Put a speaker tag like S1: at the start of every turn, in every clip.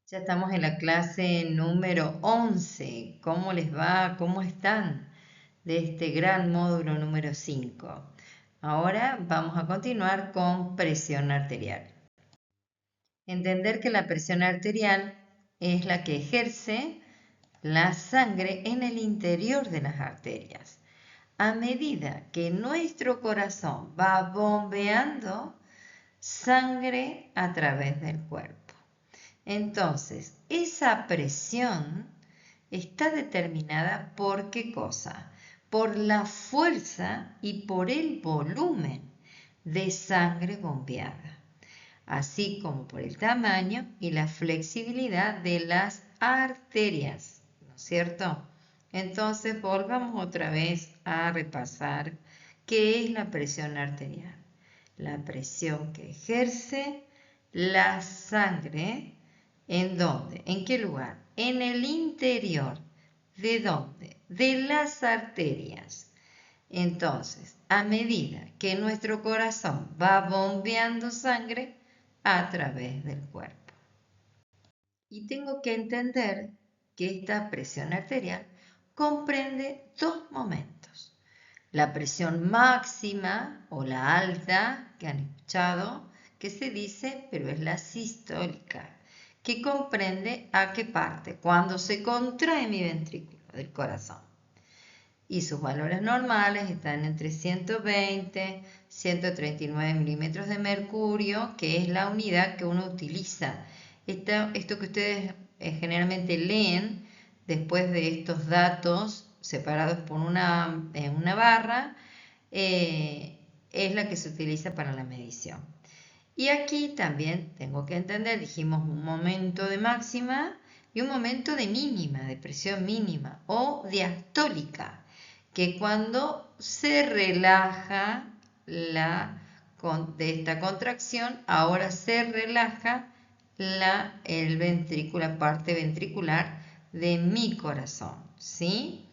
S1: Ya estamos en la clase número 11. ¿Cómo les va? ¿Cómo están? De este gran módulo número 5. Ahora vamos a continuar con presión arterial. Entender que la presión arterial es la que ejerce la sangre en el interior de las arterias. A medida que nuestro corazón va bombeando sangre a través del cuerpo. Entonces, esa presión está determinada por ¿qué cosa? Por la fuerza y por el volumen de sangre bombeada, así como por el tamaño y la flexibilidad de las arterias, ¿no es cierto? Entonces, volvamos otra vez a repasar qué es la presión arterial. La presión que ejerce la sangre. ¿En dónde? ¿En qué lugar? En el interior. ¿De dónde? De las arterias. Entonces, a medida que nuestro corazón va bombeando sangre a través del cuerpo. Y tengo que entender que esta presión arterial comprende dos momentos. La presión máxima o la alta, que han escuchado, que se dice, pero es la sistólica, que comprende a qué parte, cuando se contrae mi ventrículo del corazón. Y sus valores normales están entre 120 y 139 milímetros de mercurio, que es la unidad que uno utiliza. Esto que ustedes generalmente leen después de estos datos separados por una barra, es la que se utiliza para la medición. Y aquí también tengo que entender, dijimos un momento de máxima y un momento de mínima, de presión mínima o diastólica, que cuando se relaja de esta contracción, ahora se relaja la parte ventricular de mi corazón, ¿sí?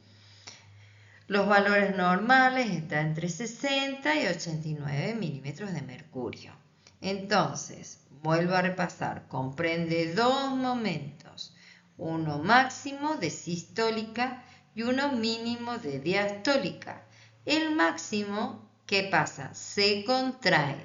S1: Los valores normales están entre 60 y 89 milímetros de mercurio. Entonces, vuelvo a repasar, comprende dos momentos, uno máximo de sistólica y uno mínimo de diastólica. El máximo, ¿qué pasa? Se contrae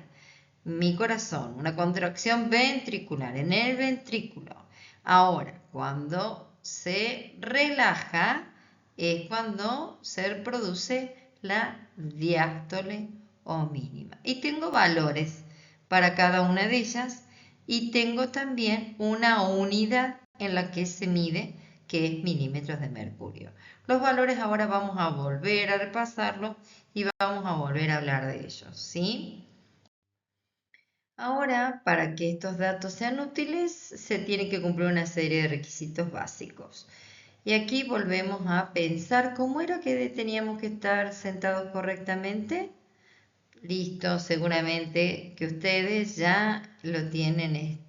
S1: mi corazón, una contracción ventricular en el ventrículo. Ahora, cuando se relaja, es cuando se produce la diástole o mínima. Y tengo valores para cada una de ellas y tengo también una unidad en la que se mide, que es milímetros de mercurio. Los valores ahora vamos a volver a repasarlos y vamos a volver a hablar de ellos, ¿sí? Ahora, para que estos datos sean útiles, se tiene que cumplir una serie de requisitos básicos. Y aquí volvemos a pensar cómo era que teníamos que estar sentados correctamente. Listo, seguramente que ustedes ya lo tienen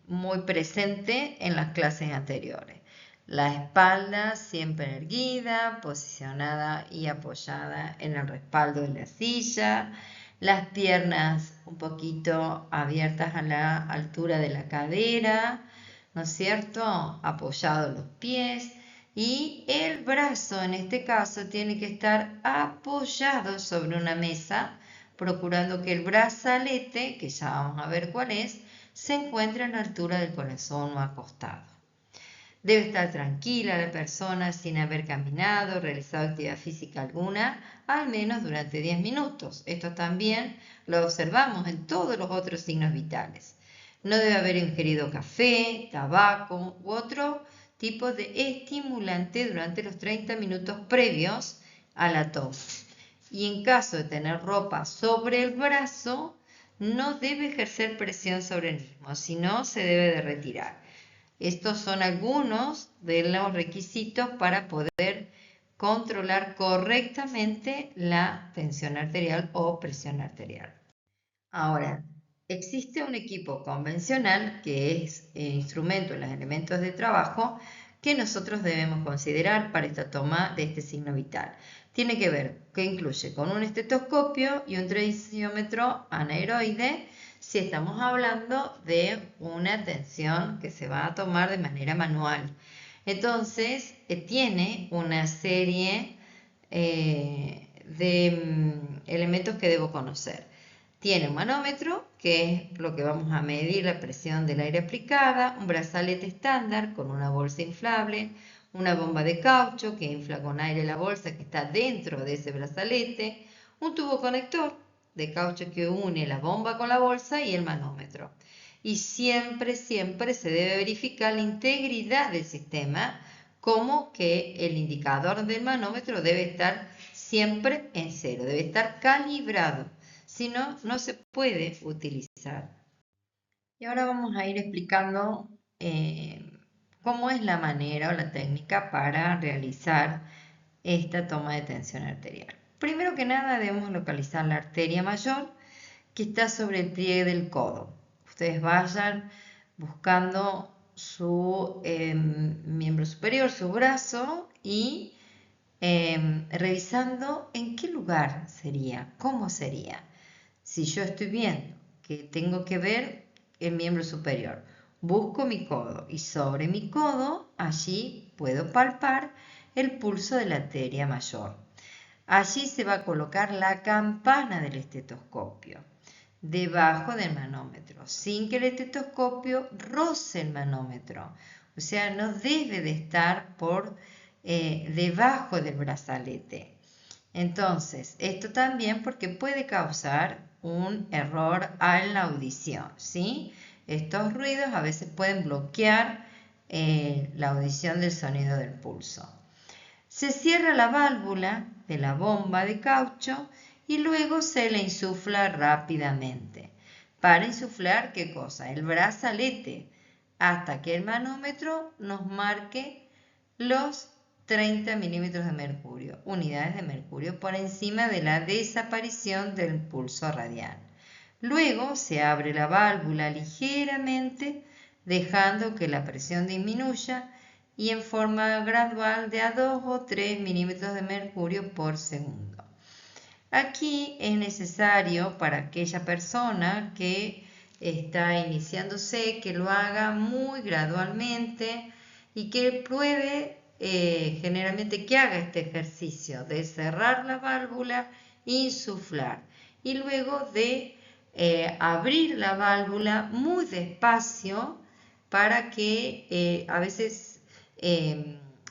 S1: muy presente en las clases anteriores. La espalda siempre erguida, posicionada y apoyada en el respaldo de la silla. Las piernas un poquito abiertas a la altura de la cadera, ¿no es cierto? Apoyados los pies. Y el brazo en este caso tiene que estar apoyado sobre una mesa, procurando que el brazalete, que ya vamos a ver cuál es, se encuentre a la altura del corazón o acostado. Debe estar tranquila la persona sin haber caminado, realizado actividad física alguna, al menos durante 10 minutos. Esto también lo observamos en todos los otros signos vitales. No debe haber ingerido café, tabaco u otro tipo de estimulante durante los 30 minutos previos a la toma. Y en caso de tener ropa sobre el brazo, no debe ejercer presión sobre el mismo, sino se debe de retirar. Estos son algunos de los requisitos para poder controlar correctamente la tensión arterial o presión arterial. Ahora, existe un equipo convencional que es el instrumento, los elementos de trabajo que nosotros debemos considerar para esta toma de este signo vital. Tiene que ver, que incluye con un estetoscopio y un tensiómetro anaeroide, si estamos hablando de una tensión que se va a tomar de manera manual. Entonces, tiene una serie de elementos que debo conocer. Tiene un manómetro, que es lo que vamos a medir la presión del aire aplicada, un brazalete estándar con una bolsa inflable, una bomba de caucho que infla con aire la bolsa que está dentro de ese brazalete, un tubo conector de caucho que une la bomba con la bolsa y el manómetro. Y siempre se debe verificar la integridad del sistema, como que el indicador del manómetro debe estar siempre en cero, debe estar calibrado. Si no, no se puede utilizar. Y ahora vamos a ir explicando cómo es la manera o la técnica para realizar esta toma de tensión arterial. Primero que nada debemos localizar la arteria mayor que está sobre el pliegue del codo. Ustedes vayan buscando su miembro superior, su brazo, y revisando en qué lugar sería, cómo sería. Si yo estoy viendo que tengo que ver el miembro superior, busco mi codo y sobre mi codo allí puedo palpar el pulso de la arteria mayor. Allí se va a colocar la campana del estetoscopio debajo del manómetro, sin que el estetoscopio roce el manómetro. O sea, no debe de estar por debajo del brazalete. Entonces, esto también porque puede causar un error en la audición, ¿sí? Estos ruidos a veces pueden bloquear la audición del sonido del pulso. Se cierra la válvula de la bomba de caucho y luego se le insufla rápidamente. Para insuflar, ¿qué cosa? El brazalete, hasta que el manómetro nos marque los 30 milímetros de mercurio, unidades de mercurio, por encima de la desaparición del pulso radial. Luego se abre la válvula ligeramente, dejando que la presión disminuya y en forma gradual de a 2 o 3 milímetros de mercurio por segundo. Aquí es necesario para aquella persona que está iniciándose que lo haga muy gradualmente y que pruebe generalmente que haga este ejercicio de cerrar la válvula, insuflar y luego de abrir la válvula muy despacio para que a veces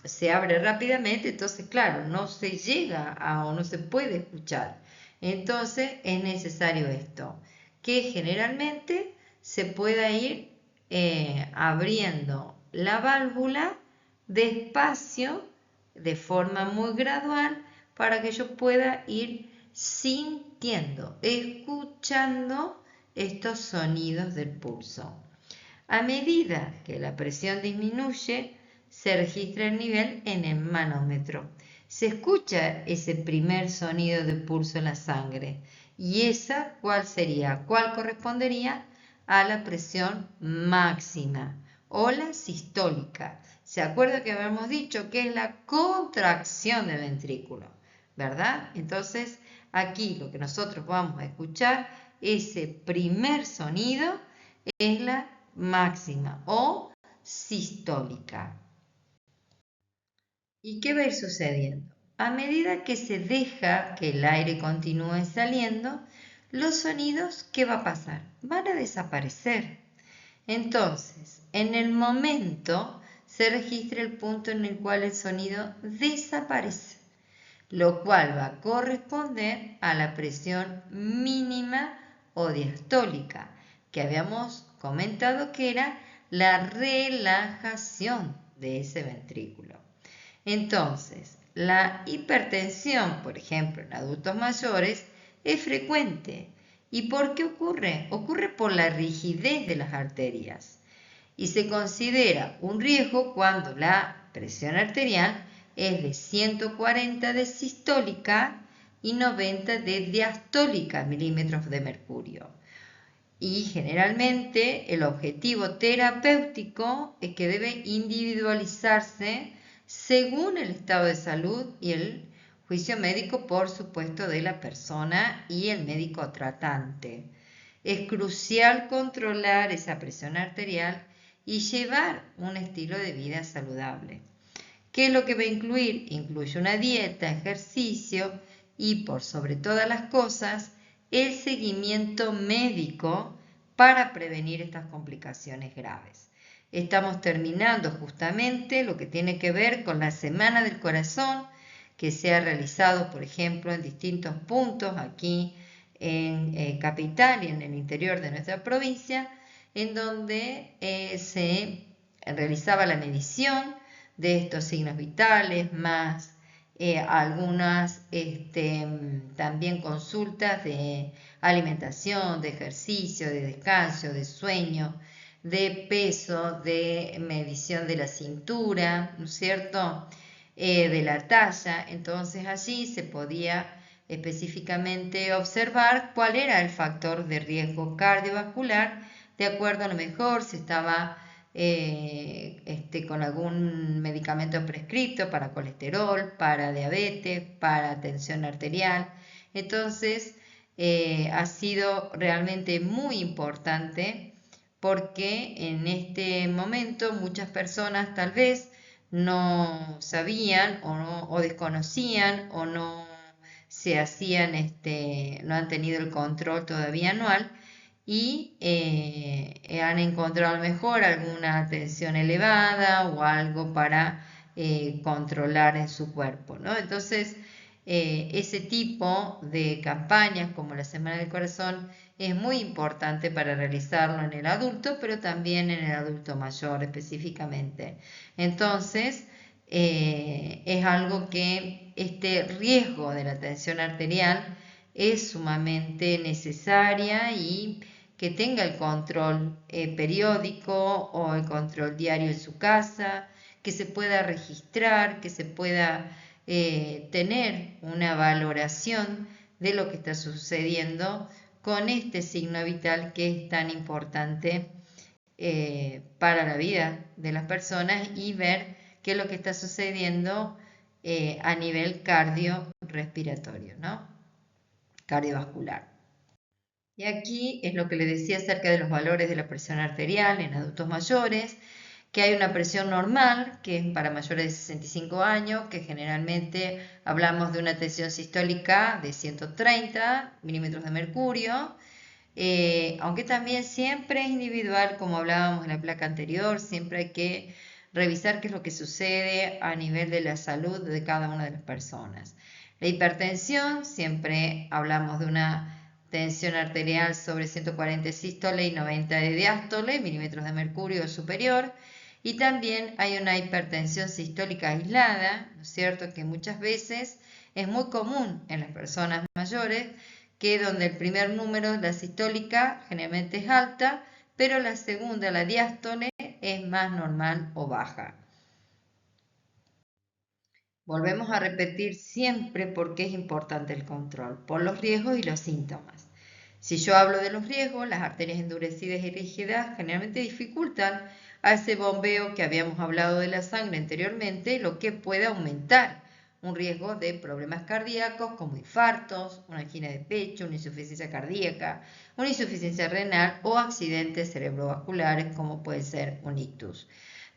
S1: se abre rápidamente, entonces claro, no se llega o no se puede escuchar. Entonces es necesario esto, que generalmente se pueda ir abriendo la válvula despacio, de forma muy gradual, para que yo pueda ir sintiendo, escuchando estos sonidos del pulso. A medida que la presión disminuye, se registra el nivel en el manómetro. Se escucha ese primer sonido de pulso en la sangre. ¿Y esa cuál sería? ¿Cuál correspondería a la presión máxima o la sistólica? ¿Se acuerda que habíamos dicho que es la contracción del ventrículo? ¿Verdad? Entonces, aquí lo que nosotros vamos a escuchar, ese primer sonido, es la máxima o sistólica. ¿Y qué va a ir sucediendo? A medida que se deja que el aire continúe saliendo, los sonidos, ¿qué va a pasar? Van a desaparecer. Entonces, en el momento se registra el punto en el cual el sonido desaparece, lo cual va a corresponder a la presión mínima o diastólica, que habíamos comentado que era la relajación de ese ventrículo. Entonces, la hipertensión, por ejemplo, en adultos mayores, es frecuente. ¿Y por qué ocurre? Ocurre por la rigidez de las arterias y se considera un riesgo cuando la presión arterial es de 140 de sistólica y 90 de diastólica milímetros de mercurio. Y generalmente el objetivo terapéutico es que debe individualizarse según el estado de salud y el juicio médico, por supuesto, de la persona y el médico tratante. Es crucial controlar esa presión arterial y llevar un estilo de vida saludable. ¿Qué es lo que va a incluir? Incluye una dieta, ejercicio y, por sobre todas las cosas, el seguimiento médico para prevenir estas complicaciones graves. Estamos terminando justamente lo que tiene que ver con la Semana del Corazón, que se ha realizado, por ejemplo, en distintos puntos aquí en Capital y en el interior de nuestra provincia, en donde se realizaba la medición de estos signos vitales, más algunas también consultas de alimentación, de ejercicio, de descanso, de sueño, de peso, de medición de la cintura, ¿no es cierto? De la talla. Entonces allí se podía específicamente observar cuál era el factor de riesgo cardiovascular, de acuerdo a lo mejor si estaba con algún medicamento prescrito para colesterol, para diabetes, para tensión arterial. Entonces ha sido realmente muy importante porque en este momento muchas personas tal vez no sabían o desconocían o no se hacían, no han tenido el control todavía anual y han encontrado a lo mejor alguna tensión elevada o algo para controlar en su cuerpo, ¿no? Entonces, ese tipo de campañas como la Semana del Corazón es muy importante para realizarlo en el adulto, pero también en el adulto mayor específicamente. Entonces, es algo que este riesgo de la tensión arterial es sumamente necesaria y que tenga el control periódico o el control diario en su casa, que se pueda registrar, que se pueda tener una valoración de lo que está sucediendo con este signo vital que es tan importante para la vida de las personas y ver qué es lo que está sucediendo a nivel cardiorrespiratorio, ¿no? Cardiovascular. Y aquí es lo que les decía acerca de los valores de la presión arterial en adultos mayores, que hay una presión normal, que es para mayores de 65 años, que generalmente hablamos de una tensión sistólica de 130 milímetros de mercurio, aunque también siempre es individual, como hablábamos en la placa anterior, siempre hay que revisar qué es lo que sucede a nivel de la salud de cada una de las personas. La hipertensión, siempre hablamos de una tensión arterial sobre 140 de sístole y 90 de diástole, milímetros de mercurio superior, y también hay una hipertensión sistólica aislada, ¿no es cierto?, que muchas veces es muy común en las personas mayores, que donde el primer número, la sistólica, generalmente es alta, pero la segunda, la diástole, es más normal o baja. Volvemos a repetir siempre por qué es importante el control, por los riesgos y los síntomas. Si yo hablo de los riesgos, las arterias endurecidas y rígidas generalmente dificultan a ese bombeo que habíamos hablado de la sangre anteriormente, lo que puede aumentar un riesgo de problemas cardíacos como infartos, una angina de pecho, una insuficiencia cardíaca, una insuficiencia renal o accidentes cerebrovasculares como puede ser un ictus.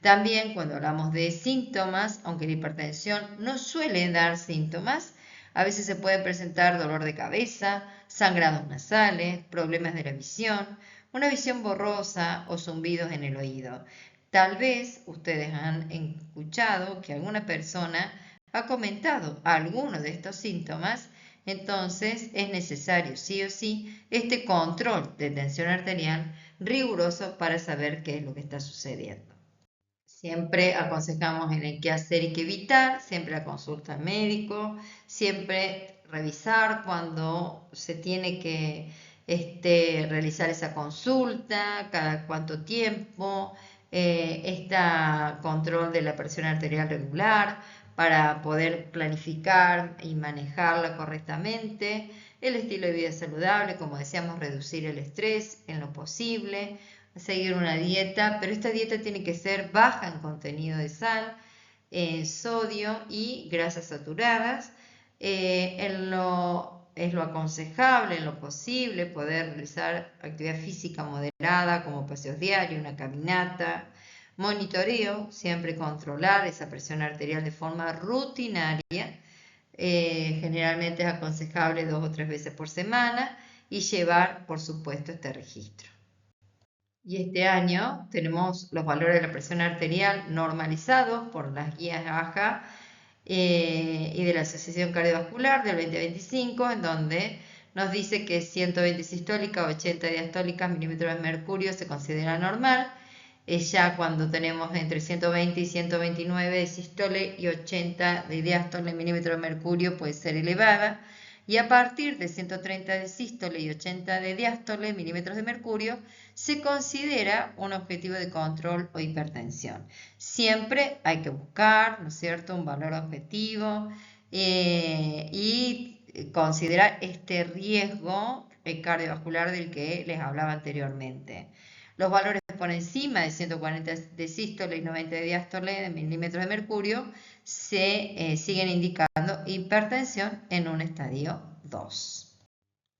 S1: También cuando hablamos de síntomas, aunque la hipertensión no suele dar síntomas, a veces se puede presentar dolor de cabeza, sangrados nasales, problemas de la visión, una visión borrosa o zumbidos en el oído. Tal vez ustedes han escuchado que alguna persona ha comentado alguno de estos síntomas, entonces es necesario sí o sí este control de tensión arterial riguroso para saber qué es lo que está sucediendo. Siempre aconsejamos en el qué hacer y qué evitar, siempre la consulta al médico, siempre revisar cuando se tiene que realizar esa consulta, cada cuánto tiempo, este control de la presión arterial regular para poder planificar y manejarla correctamente, el estilo de vida saludable, como decíamos, reducir el estrés en lo posible, seguir una dieta, pero esta dieta tiene que ser baja en contenido de sal, sodio y grasas saturadas. En lo es lo aconsejable en lo posible poder realizar actividad física moderada como paseos diarios, una caminata, monitoreo, siempre controlar esa presión arterial de forma rutinaria. Generalmente es aconsejable 2 o 3 veces por semana y llevar, por supuesto, este registro. Y este año tenemos los valores de la presión arterial normalizados por las guías AHA y de la Asociación Cardiovascular del 2025, en donde nos dice que 120 sistólica, 80 diastólicas milímetros de mercurio se considera normal. Ya cuando tenemos entre 120 y 129 de sístole y 80 de diástole milímetros de mercurio puede ser elevada. Y a partir de 130 de sístole y 80 de diástole milímetros de mercurio se considera un objetivo de control o hipertensión. Siempre hay que buscar, ¿no es cierto?, un valor objetivo y considerar este riesgo cardiovascular del que les hablaba anteriormente. Los valores por encima de 140 de sístole y 90 de diástole de milímetros de mercurio se siguen indicando hipertensión en un estadio 2.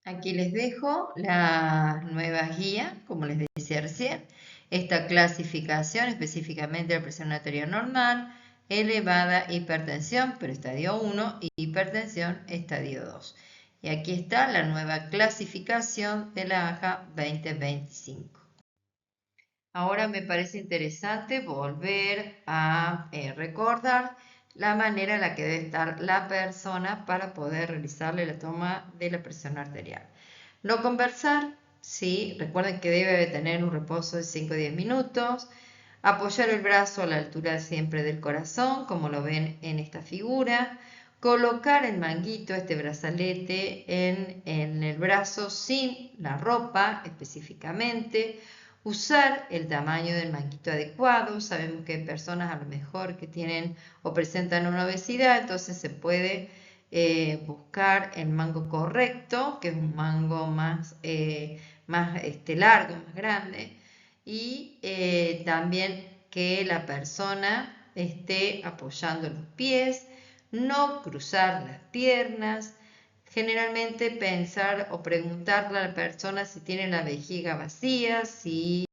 S1: Aquí les dejo la nueva guía, como les decía recién, esta clasificación específicamente de la presión arterial normal, elevada, hipertensión, pero estadio 1, y hipertensión, estadio 2. Y aquí está la nueva clasificación de la AHA 2025. Ahora me parece interesante volver a recordar la manera en la que debe estar la persona para poder realizarle la toma de la presión arterial. No conversar, sí, recuerden que debe tener un reposo de 5 o 10 minutos, apoyar el brazo a la altura siempre del corazón, como lo ven en esta figura, colocar el manguito, este brazalete, en el brazo sin la ropa específicamente, usar el tamaño del manguito adecuado. Sabemos que hay personas a lo mejor que tienen o presentan una obesidad, entonces se puede buscar el mango correcto, que es un mango más largo, más grande, y también que la persona esté apoyando los pies, no cruzar las piernas. Generalmente pensar o preguntarle a la persona si tiene la vejiga vacía, si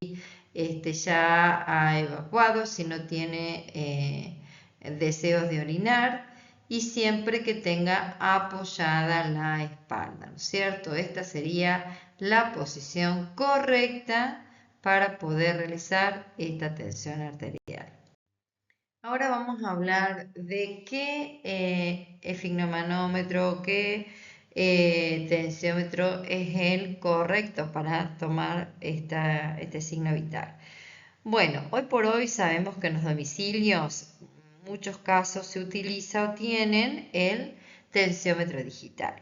S1: ya ha evacuado, si no tiene deseos de orinar, y siempre que tenga apoyada la espalda, ¿no es cierto? Esta sería la posición correcta para poder realizar esta tensión arterial. Ahora vamos a hablar de qué esfigmomanómetro, qué tensiómetro es el correcto para tomar este signo vital. Bueno, hoy por hoy sabemos que en los domicilios en muchos casos se utiliza o tienen el tensiómetro digital.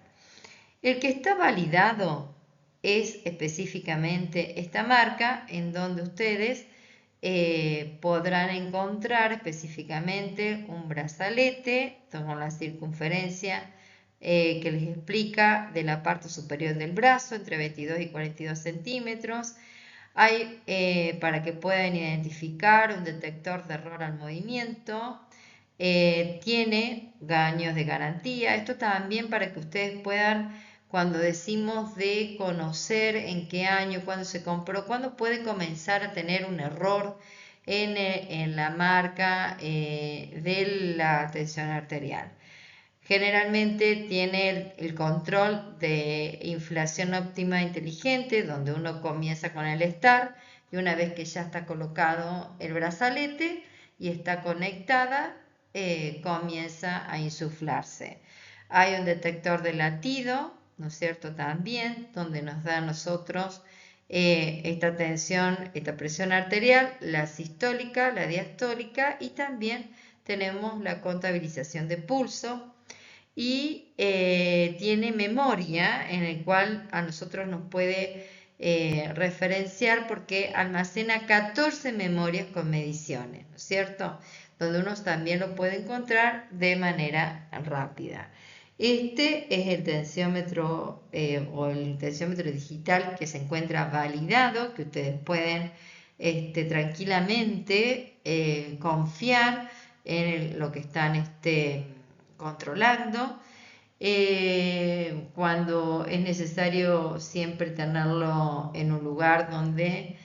S1: El que está validado es específicamente esta marca, en donde ustedes podrán encontrar específicamente un brazalete con la circunferencia que les explica de la parte superior del brazo, entre 22 y 42 centímetros. Hay para que puedan identificar un detector de error al movimiento. Tiene años de garantía. Esto también para que ustedes puedan, cuando decimos de conocer en qué año, cuándo se compró, cuándo puede comenzar a tener un error en la marca de la tensión arterial. Generalmente tiene el control de inflación óptima inteligente, donde uno comienza con el start y una vez que ya está colocado el brazalete y está conectada, comienza a insuflarse. Hay un detector de latido, ¿no es cierto?, también, donde nos da a nosotros esta tensión, esta presión arterial, la sistólica, la diastólica, y también tenemos la contabilización de pulso, y tiene memoria en el cual a nosotros nos puede referenciar, porque almacena 14 memorias con mediciones, ¿no es cierto?, donde uno también lo puede encontrar de manera rápida. Este es el tensiómetro o el tensiómetro digital que se encuentra validado, que ustedes pueden tranquilamente confiar en lo que están controlando. cuando es necesario siempre tenerlo en un lugar donde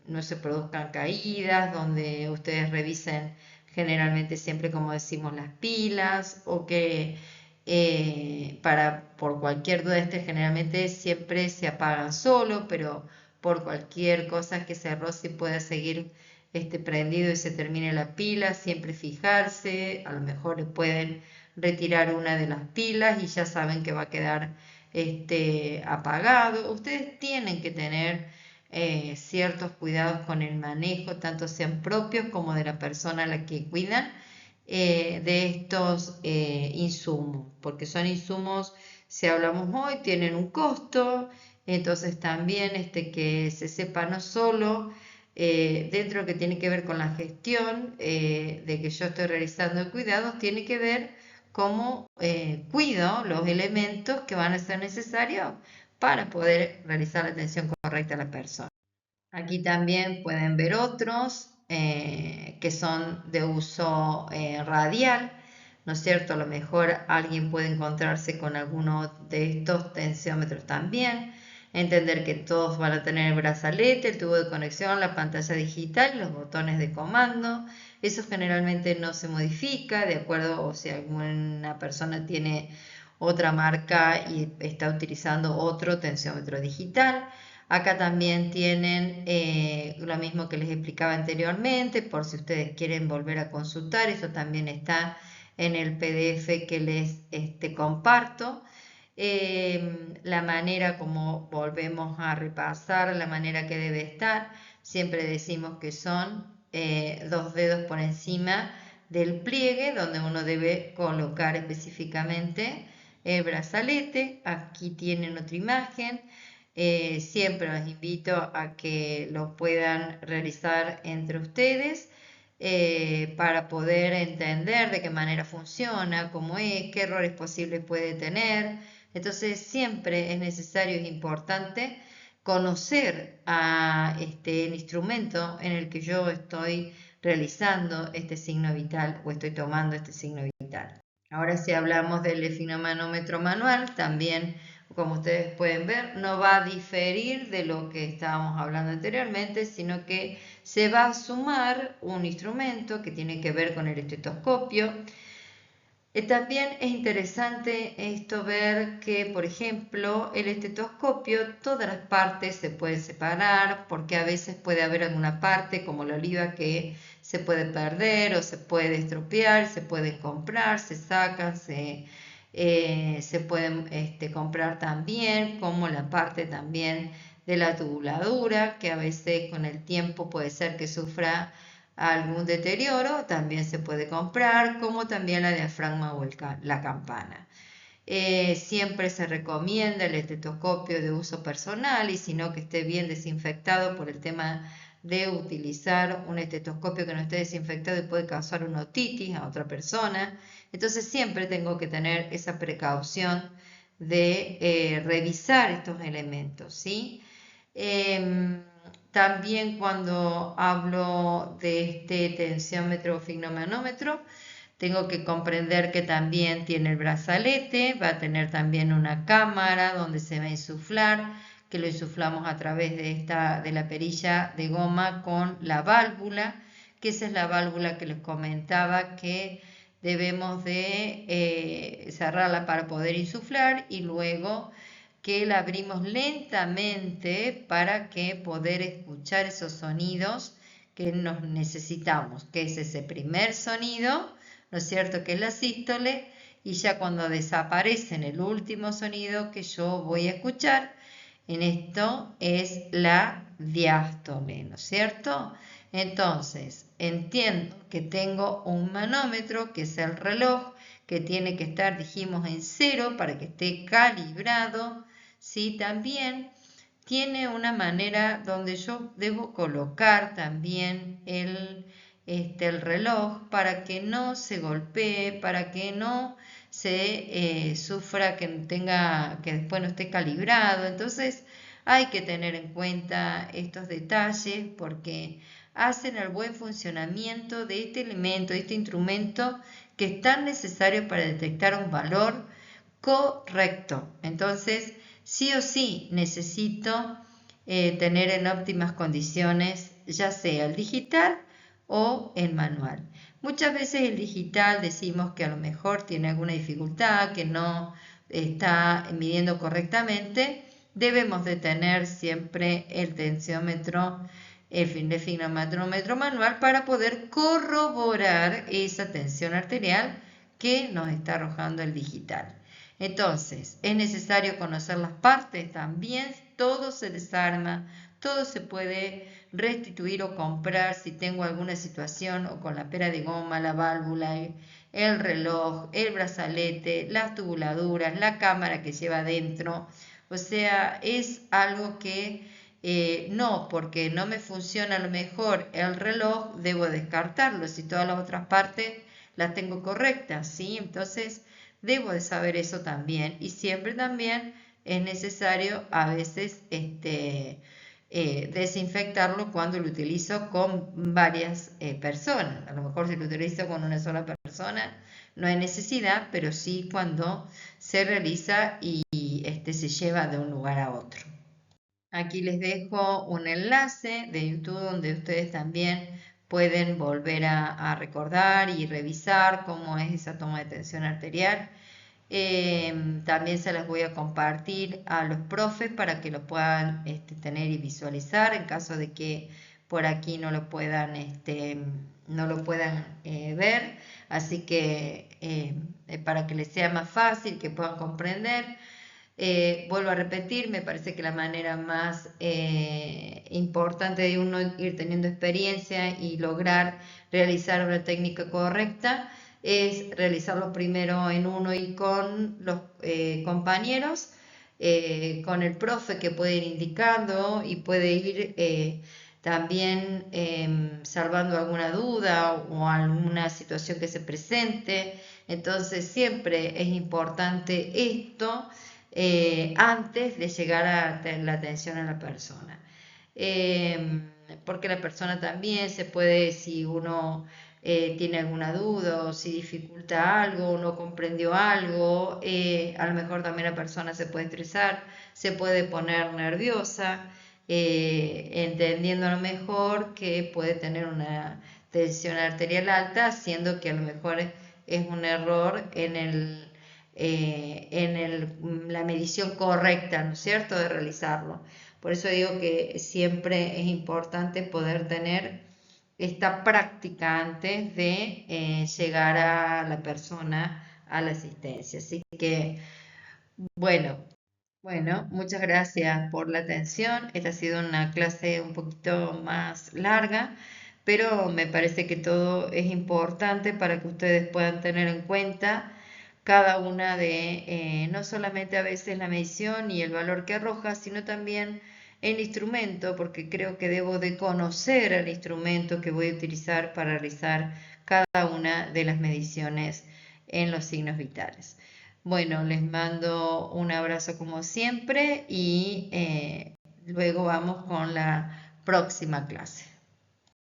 S1: no se produzcan caídas, donde ustedes revisen generalmente siempre, como decimos, las pilas, o que por cualquier duda generalmente siempre se apagan solo, pero por cualquier cosa que se roce pueda seguir prendido y se termine la pila, siempre fijarse, a lo mejor le pueden retirar una de las pilas y ya saben que va a quedar apagado. Ustedes tienen que tener ciertos cuidados con el manejo, tanto sean propios como de la persona a la que cuidan, de estos insumos, porque son insumos, si hablamos hoy, tienen un costo. Entonces también que se sepa no solo dentro de lo que tiene que ver con la gestión de que yo estoy realizando cuidados, tiene que ver cómo cuido los elementos que van a ser necesarios para poder realizar la atención correcta a la persona. Aquí también pueden ver otros que son de uso radial, ¿no es cierto? A lo mejor alguien puede encontrarse con alguno de estos tensiómetros también. Entender que todos van a tener el brazalete, el tubo de conexión, la pantalla digital y los botones de comando. Eso generalmente no se modifica de acuerdo, o si alguna persona tiene otra marca y está utilizando otro tensiómetro digital. Acá también tienen lo mismo que les explicaba anteriormente, por si ustedes quieren volver a consultar, eso también está en el PDF que les comparto. La manera como volvemos a repasar, la manera que debe estar, siempre decimos que son 2 dedos por encima del pliegue, donde uno debe colocar específicamente el brazalete. Aquí tienen otra imagen. Siempre los invito a que lo puedan realizar entre ustedes para poder entender de qué manera funciona, cómo es, qué errores posibles puede tener. Entonces siempre es necesario, es importante conocer el instrumento en el que yo estoy realizando este signo vital o estoy tomando este signo vital. Ahora, si hablamos del esfigmomanómetro manual, también, como ustedes pueden ver, no va a diferir de lo que estábamos hablando anteriormente, sino que se va a sumar un instrumento que tiene que ver con el estetoscopio. También es interesante esto ver que, por ejemplo, el estetoscopio, todas las partes se pueden separar, porque a veces puede haber alguna parte, como la oliva, que se puede perder o se puede estropear, se puede comprar, se sacan, se pueden comprar también, como la parte también de la tubuladura, que a veces con el tiempo puede ser que sufra algún deterioro, también se puede comprar, como también la diafragma o la campana. Siempre se recomienda el estetoscopio de uso personal, y si no, que esté bien desinfectado, por el tema de utilizar un estetoscopio que no esté desinfectado y puede causar una otitis a otra persona. Entonces siempre tengo que tener esa precaución de revisar estos elementos, ¿sí? También cuando hablo de este tensiómetro o esfigmomanómetro, tengo que comprender que también tiene el brazalete, va a tener también una cámara donde se va a insuflar, que lo insuflamos a través de la perilla de goma con la válvula, que esa es la válvula que les comentaba que debemos de cerrarla para poder insuflar, y luego que la abrimos lentamente para que poder escuchar esos sonidos que nos necesitamos, que es ese primer sonido, ¿no es cierto?, que es la sístole, y ya cuando desaparece en el último sonido que yo voy a escuchar, en esto es la diástole, ¿no es cierto? Entonces, entiendo que tengo un manómetro, que es el reloj, que tiene que estar, dijimos, en 0 para que esté calibrado, ¿sí? También tiene una manera donde yo debo colocar también el reloj para que no se golpee, para que no se sufra, que después no esté calibrado. Entonces hay que tener en cuenta estos detalles porque hacen el buen funcionamiento de este elemento, de este instrumento, que es tan necesario para detectar un valor correcto. Entonces, sí o sí necesito tener en óptimas condiciones, ya sea el digital o el manual. Muchas veces el digital decimos que a lo mejor tiene alguna dificultad, que no está midiendo correctamente. Debemos de tener siempre el tensiómetro, el desfibrilador manual para poder corroborar esa tensión arterial que nos está arrojando el digital. Entonces, es necesario conocer las partes también, todo se desarma, todo se puede restituir o comprar si tengo alguna situación o con la pera de goma, la válvula, el reloj, el brazalete, las tubuladuras, la cámara que lleva adentro. O sea, es algo que no, porque no me funciona a lo mejor el reloj, debo descartarlo si todas las otras partes las tengo correctas, ¿sí? Entonces, debo de saber eso también, y siempre también es necesario a veces desinfectarlo cuando lo utilizo con varias personas. A lo mejor si lo utilizo con una sola persona no hay necesidad, pero sí cuando se realiza y se lleva de un lugar a otro. Aquí les dejo un enlace de YouTube donde ustedes también pueden volver a recordar y revisar cómo es esa toma de tensión arterial. También se las voy a compartir a los profes para que lo puedan tener y visualizar en caso de que por aquí no lo puedan, ver. Así que para que les sea más fácil, que puedan comprender. Vuelvo a repetir, me parece que la manera más importante de uno ir teniendo experiencia y lograr realizar una técnica correcta es realizarlo primero en uno y con los compañeros, con el profe que puede ir indicando y puede ir también salvando alguna duda o alguna situación que se presente. Entonces siempre es importante esto antes de llegar a la atención a la persona. Porque la persona también se puede, si uno tiene alguna duda o si dificulta algo o no comprendió algo, a lo mejor también la persona se puede estresar, se puede poner nerviosa, entendiendo a lo mejor que puede tener una tensión arterial alta, siendo que a lo mejor es un error en la medición correcta, ¿no es cierto?, de realizarlo. Por eso digo que siempre es importante poder tener esta práctica antes de llegar a la persona a la asistencia. Así que, bueno, muchas gracias por la atención. Esta ha sido una clase un poquito más larga, pero me parece que todo es importante para que ustedes puedan tener en cuenta cada una de, no solamente a veces la medición y el valor que arroja, sino también el instrumento, porque creo que debo de conocer el instrumento que voy a utilizar para realizar cada una de las mediciones en los signos vitales. Bueno, les mando un abrazo como siempre y luego vamos con la próxima clase.